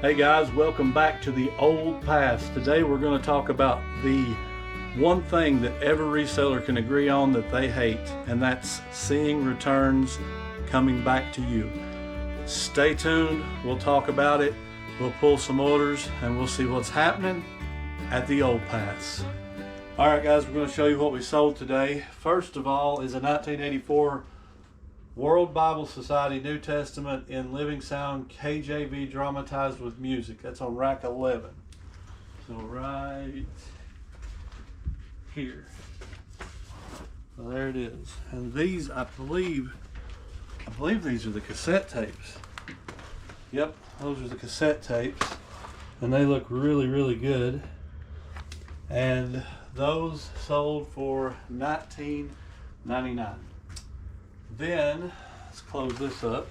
Hey guys, welcome back to the Old Paths. Today we're going to talk about the one thing that every reseller can agree on that they hate, and that's seeing returns coming back to you. Stay tuned, we'll talk about it, we'll pull some orders, and we'll see what's happening at the Old Paths. Alright guys, we're going to show you what we sold today. First of all is a 1984 World Bible Society New Testament in Living Sound KJV dramatized with music. That's on rack 11. So right here. So there it is. And these, I believe these are the cassette tapes. Yep, those are the cassette tapes. And they look really, really good. And those sold for $19.99. Then, let's close this up.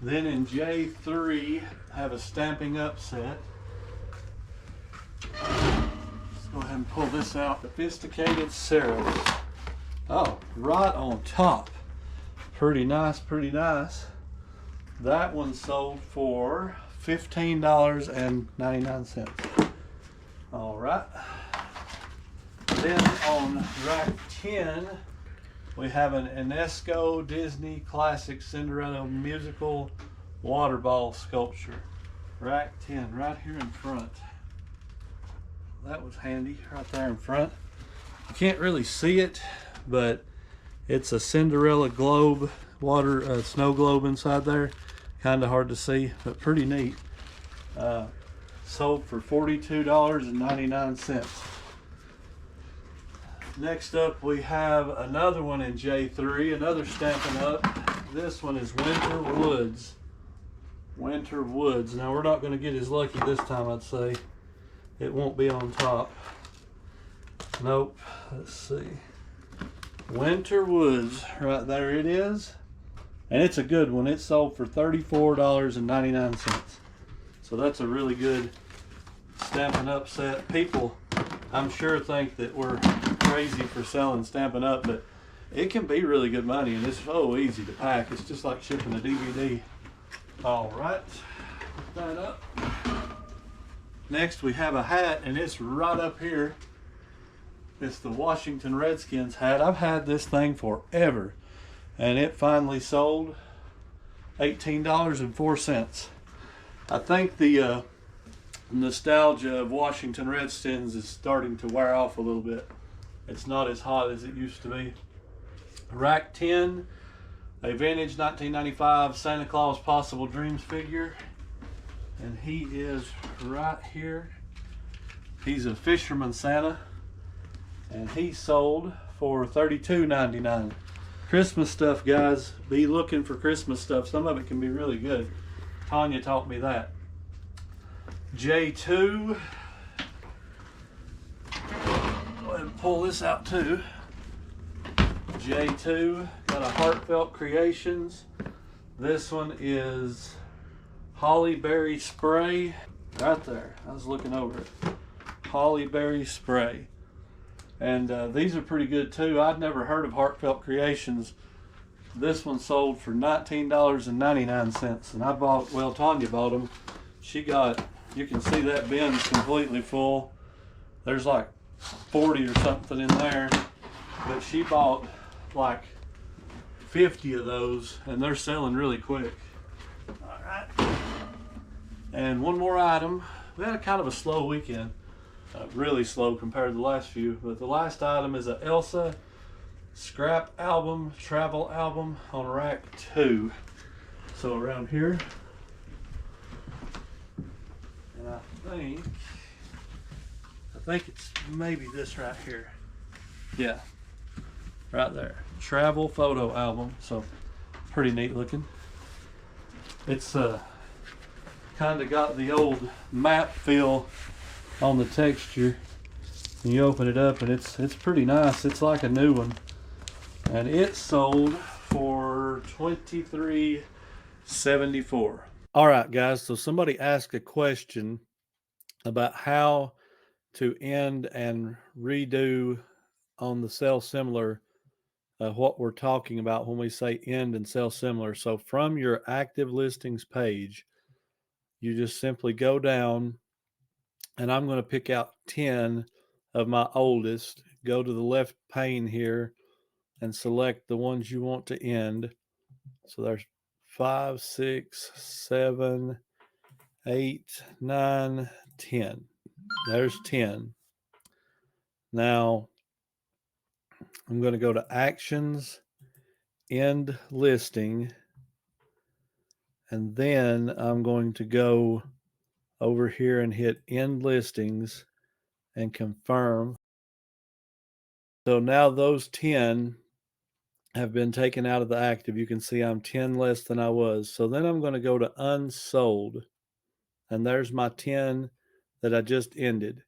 Then in J3, I have a Stamping Up set. Let's go ahead and pull this out. Sophisticated Serifs. Oh, right on top. Pretty nice, pretty nice. That one sold for $15.99. All right. Then on rack 10, we have an UNESCO Disney Classic Cinderella musical water ball sculpture. Rack 10, right here in front. That was handy, right there in front. You can't really see it, but it's a Cinderella globe, snow globe inside there. Kind of hard to see, but pretty neat. Sold for $42.99. Next up, we have another one in J3, another Stampin' Up. This one is Winter Woods. Winter Woods. Now, we're not going to get as lucky this time, I'd say. It won't be on top. Nope. Let's see. Winter Woods. Right there it is. And it's a good one. It sold for $34.99. So that's a really good Stampin' Up set. People, I'm sure, think that we're crazy for selling Stampin' Up, but it can be really good money, and it's so easy to pack. It's just like shipping a DVD. All right, put that up. Next, we have a hat, and it's right up here. It's the Washington Redskins hat. I've had this thing forever, and it finally sold $18.04. I think the nostalgia of Washington Redskins is starting to wear off a little bit. It's not as hot as it used to be. Rack 10, a vintage 1995 Santa Claus Possible Dreams figure. And he is right here. He's a Fisherman Santa. And he sold for $32.99. Christmas stuff, guys. Be looking for Christmas stuff. Some of it can be really good. Tanya taught me that. J2. Go ahead and pull this out too. J2, got a Heartfelt Creations. This one is Holly Berry Spray. Right there, I was looking over it. Holly Berry Spray. And these are pretty good too. I'd never heard of Heartfelt Creations. This one sold for $19.99. And I bought, well, Tanya bought them. She got, you can see that bin's completely full. There's like 40 or something in there, but she bought like 50 of those, and they're selling really quick. All right. And one more item. We had a kind of a slow weekend, really slow compared to the last few, but the last item is a Elsa scrap album, travel album on rack 2. So around here, and I think it's maybe this right here. Yeah, right there. Travel photo album. So pretty neat looking. It's kind of got the old map feel on the texture. And you open it up and it's pretty nice. It's like a new one. And it sold for $23.74. All right, guys. So somebody asked a question about how to end and redo on the sell similar what we're talking about when we say end and sell similar. So from your active listings page, you just simply go down, and I'm going to pick out 10 of my oldest. Go to the left pane here and select the ones you want to end. So there's 5, 6, 7, 8, 9, 10. There's 10. Now I'm going to go to Actions, End Listing, and then I'm going to go over here and hit End Listings and confirm. So now those 10 have been taken out of the active. You can see I'm 10 less than I was. So then I'm going to go to Unsold, and there's my 10 that I just ended.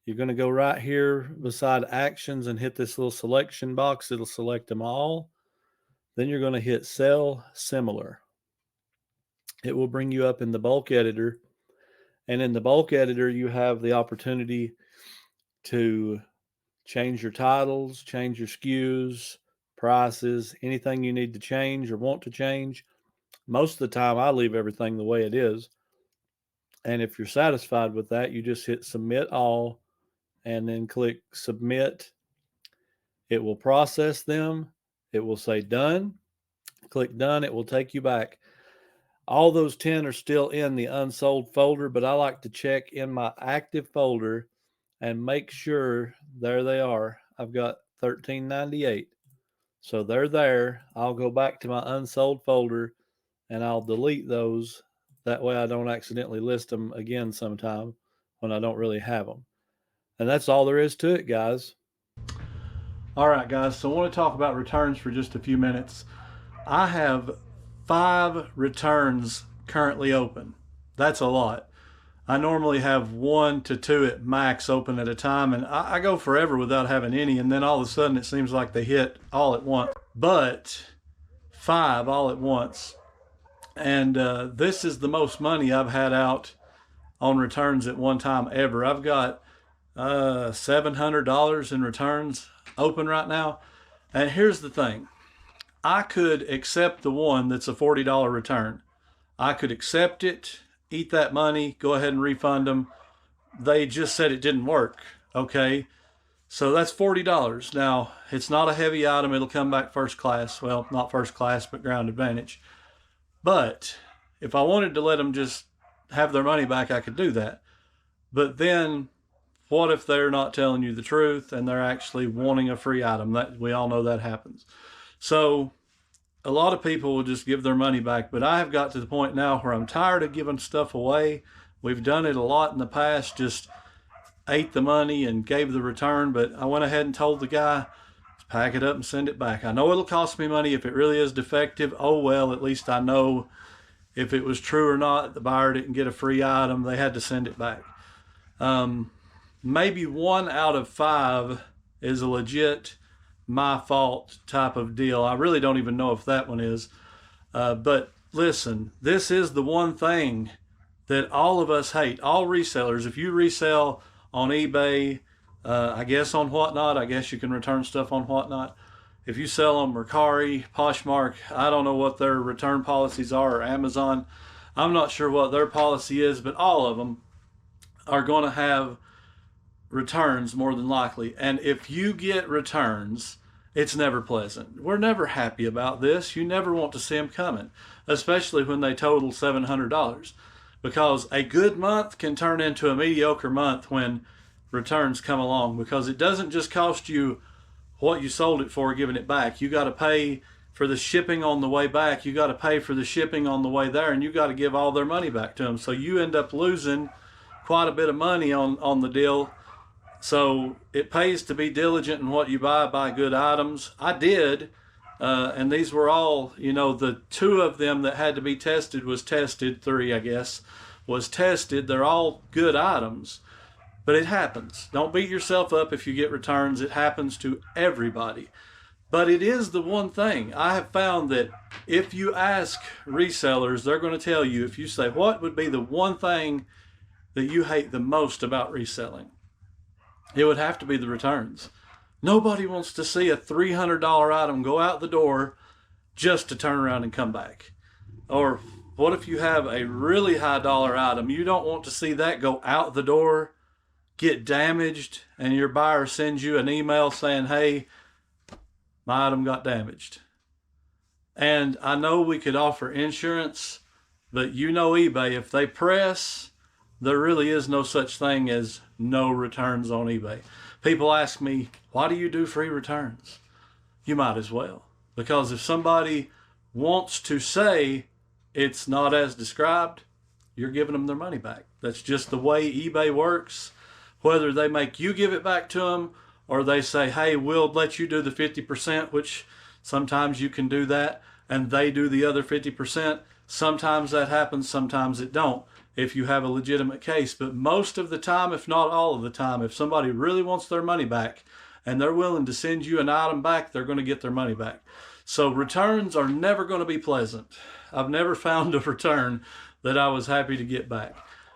You're going to go right here beside Actions and hit this little selection box. It'll select them all. Then you're going to hit Sell Similar. It will bring you up in the bulk editor. And in the bulk editor, you have the opportunity to change your titles, change your SKUs, prices, anything you need to change or want to change. Most of the time, I leave everything the way it is. And if you're satisfied with that, you just hit Submit All and then click Submit. It will process them. It will say Done. Click Done. It will take you back. All those 10 are still in the unsold folder, but I like to check in my active folder and make sure there they are. I've got $13.98. So they're there. I'll go back to my unsold folder and I'll delete those. That way I don't accidentally list them again sometime when I don't really have them. And that's all there is to it, guys. All right, guys. So I want to talk about returns for just a few minutes. I have 5 returns currently open. That's a lot. I normally have 1 to 2 at max open at a time, and I go forever without having any, and then all of a sudden it seems like they hit all at once. But 5 all at once. And this is the most money I've had out on returns at one time ever. I've got $700 in returns open right now. And here's the thing. I could accept the one that's a $40 return. I could accept it, eat that money, go ahead and refund them. They just said it didn't work. Okay. So that's $40. Now, it's not a heavy item. It'll come back first class. Well, not first class, but ground advantage. But if I wanted to let them just have their money back, I could do that. But then what if they're not telling you the truth and they're actually wanting a free item? That we all know that happens. So a lot of people will just give their money back, but I have got to the point now where I'm tired of giving stuff away. We've done it a lot in the past, just ate the money and gave the return, but I went ahead and told the guy, pack it up and send it back. I know it'll cost me money if it really is defective. Oh well, at least I know if it was true or not. The buyer didn't get a free item. They had to send it back. Maybe 1 out of 5 is a legit my fault type of deal. I really don't even know if that one is. But listen, this is the one thing that all of us hate. All resellers, if you resell on eBay, I guess on Whatnot, I guess you can return stuff on Whatnot. If you sell on Mercari, Poshmark, I don't know what their return policies are, or Amazon. I'm not sure what their policy is, but all of them are going to have returns more than likely. And if you get returns, it's never pleasant. We're never happy about this. You never want to see them coming, especially when they total $700. Because a good month can turn into a mediocre month when returns come along, because it doesn't just cost you what you sold it for giving it back. You got to pay for the shipping on the way back. You got to pay for the shipping on the way there, and you got to give all their money back to them. So you end up losing quite a bit of money on the deal. So it pays to be diligent in what you buy good items. I did, and these were all, the 2 of them that had to be tested was tested, 3 I guess, was tested. They're all good items. But it happens. Don't beat yourself up if you get returns. It happens to everybody. But it is the one thing. I have found that if you ask resellers, they're going to tell you, if you say, what would be the one thing that you hate the most about reselling? It would have to be the returns. Nobody wants to see a $300 item go out the door just to turn around and come back. Or What if you have a really high dollar item? You don't want to see that go out the door, get damaged, and your buyer sends you an email saying, hey, my item got damaged. And I know we could offer insurance, but you know eBay, if they press, there really is no such thing as no returns on eBay. People ask me, why do you do free returns? You might as well. Because if somebody wants to say it's not as described, you're giving them their money back. That's just the way eBay works. Whether they make you give it back to them or they say, hey, we'll let you do the 50%, which sometimes you can do that, and they do the other 50%. Sometimes that happens, sometimes it don't, if you have a legitimate case. But most of the time, if not all of the time, if somebody really wants their money back and they're willing to send you an item back, they're going to get their money back. So returns are never going to be pleasant. I've never found a return that I was happy to get back.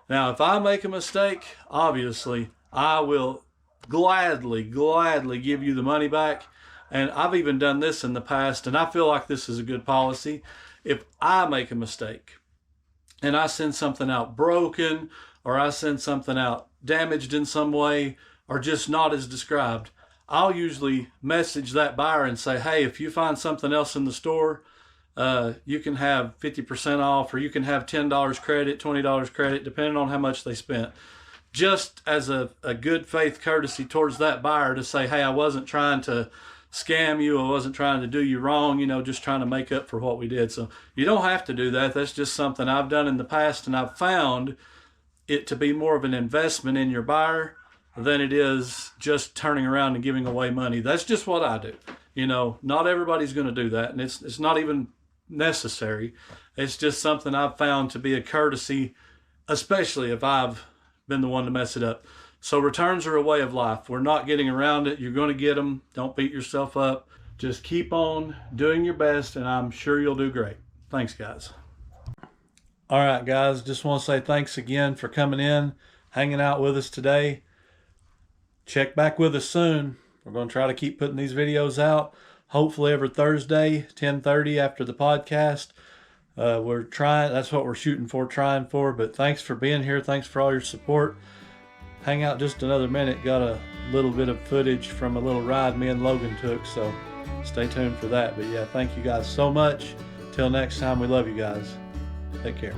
Now, if I make a mistake, obviously, I will gladly give you the money back. And I've even done this in the past, and I feel like this is a good policy. If I make a mistake and I send something out broken, or I send something out damaged in some way, or just not as described, I'll usually message that buyer and say, hey, if you find something else in the store, you can have 50% off, or you can have $10 credit, $20 credit, depending on how much they spent. Just as a good faith courtesy towards that buyer to say, hey, I wasn't trying to scam you, I wasn't trying to do you wrong, you know, just trying to make up for what we did. So you don't have to do that. That's just something I've done in the past, and I've found it to be more of an investment in your buyer than it is just turning around and giving away money. That's just what I do. You know, not everybody's going to do that, and it's not even necessary. It's just something I've found to be a courtesy, especially if I've been the one to mess it up. So returns are a way of life. We're not getting around it. You're going to get them. Don't beat yourself up. Just keep on doing your best, and I'm sure you'll do great. Thanks, guys. All right, guys, just want to say thanks again for coming in, hanging out with us today. Check back with us soon. We're going to try to keep putting these videos out, hopefully every Thursday, 10:30 after the podcast. We're trying, that's what we're shooting for, trying for. But thanks for being here. Thanks for all your support. Hang out just another minute. Got a little bit of footage from a little ride me and Logan took, so stay tuned for that. But yeah, thank you guys so much. Till next time, we love you guys. Take care.